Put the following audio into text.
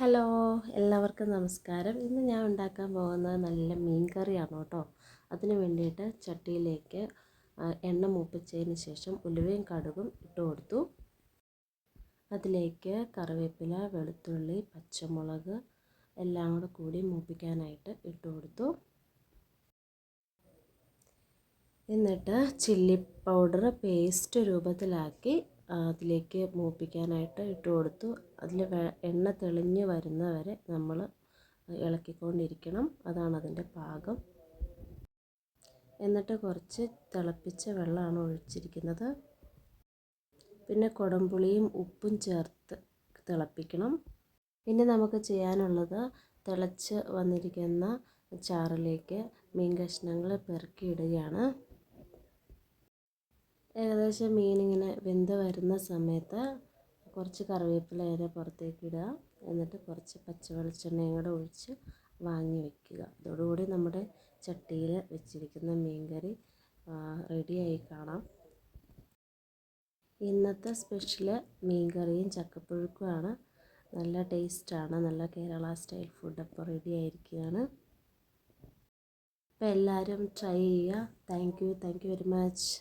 Hello, എല്ലാവർക്കും നമസ്കാരം. ഇന്ന് ഞാൻ ഉണ്ടാക്കാൻ പോകുന്നത് നല്ല മീൻ കറിയാണ് കേട്ടോ. അതിന് വേണ്ടിയിട്ട് ചട്ടിയിലേക്ക് എണ്ണ മൂപ്പിച്ചതിന് ശേഷം ഉലുവയും കടുകും ഇട്ട് കൊടുത്തു. അതിലേക്ക് കറിവേപ്പില, വെളുത്തുള്ളി, പച്ചമുളക് എല്ലാം കൂടി മൂപ്പിക്കാനായിട്ട് ഇട്ട് കൊടുത്തു. എന്നിട്ട് ചില്ലി പൗഡർ പേസ്റ്റ് രൂപത്തിലാക്കി അതിലേക്ക് മൂപ്പിക്കാനായിട്ട് ഇട്ട് കൊടുത്തു. അതിൽ എണ്ണ തെളിഞ്ഞ് വരുന്നവരെ നമ്മൾ ഇളക്കിക്കൊണ്ടിരിക്കണം. അതാണ് അതിൻ്റെ പാകം. എന്നിട്ട് കുറച്ച് തിളപ്പിച്ച വെള്ളമാണ് ഒഴിച്ചിരിക്കുന്നത്. പിന്നെ കുടംപുളിയും ഉപ്പും ചേർത്ത് തിളപ്പിക്കണം. പിന്നെ നമുക്ക് ചെയ്യാനുള്ളത് തിളച്ച് വന്നിരിക്കുന്ന ചാറിലേക്ക് മീൻ കഷ്ണങ്ങൾ പെറുക്കിയിടുകയാണ്. ഏകദേശം മീനിങ്ങനെ വെന്ത് വരുന്ന സമയത്ത് കുറച്ച് കറിവേപ്പില അതിൻ്റെ പുറത്തേക്ക് ഇടുക. എന്നിട്ട് കുറച്ച് പച്ച വെളിച്ചെണ്ണയും കൂടെ ഒഴിച്ച് വാങ്ങി വയ്ക്കുക. അതോടുകൂടി നമ്മുടെ ചട്ടിയിൽ വെച്ചിരിക്കുന്ന മീൻ കറി റെഡിയായി കാണാം. ഇന്നത്തെ സ്പെഷ്യൽ മീൻ കറിയും ചക്കപ്പുഴുക്കുമാണ്. നല്ല ടേസ്റ്റാണ്. നല്ല കേരള സ്റ്റൈൽ ഫുഡ് അപ്പോൾ റെഡി ആയിരിക്കുകയാണ്. അപ്പോൾ എല്ലാവരും ട്രൈ ചെയ്യുക. Thank you very much.